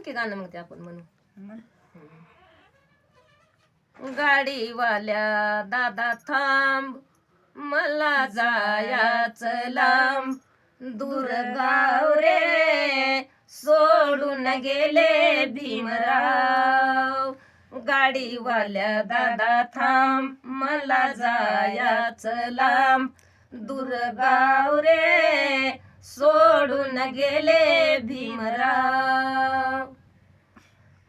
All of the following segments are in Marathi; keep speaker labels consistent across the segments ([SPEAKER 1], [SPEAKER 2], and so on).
[SPEAKER 1] की गाणं मग ते आपण म्हणू.
[SPEAKER 2] म्हण.
[SPEAKER 1] गाडीवाल्या दादा थांब, मला जायाचं लांब, दूर गाव रे सोडून गेले भीमराव. गाडीवाल्या दादा थांब, मला जायाचं लांब, दूर गाव रे सोडून गेले भीमराव.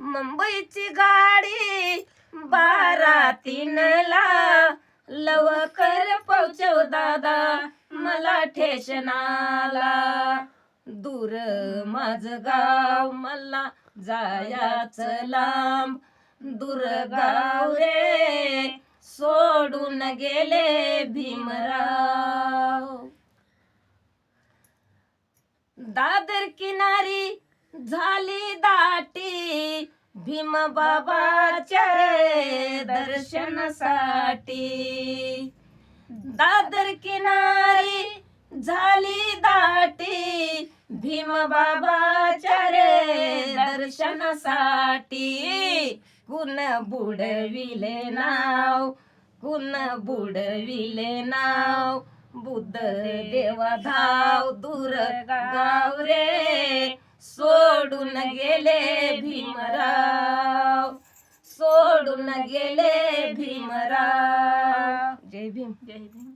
[SPEAKER 1] मुंबईची गाडी 12:03 लवकर पोहोचव दादा मला ठेशनाला. दूर माझ गाव मला जायाचं लांब, दूर गाव रे सोडून गेले भीमराव. दादर किनारी झाली दाटी, भीमबाबाच्या रे दर्शनासाठी. दादर किनारी झाली दाटी, भीमबाबाच्या रे दर्शनासाठी. कुण बुडविले नाव, कुण बुडविले नाव, बुद्ध देवा धाव, दूर गाव रे सोडून गेले भीमराव, सोडून गेले भीमराव. जय भीम.
[SPEAKER 2] जय भीम.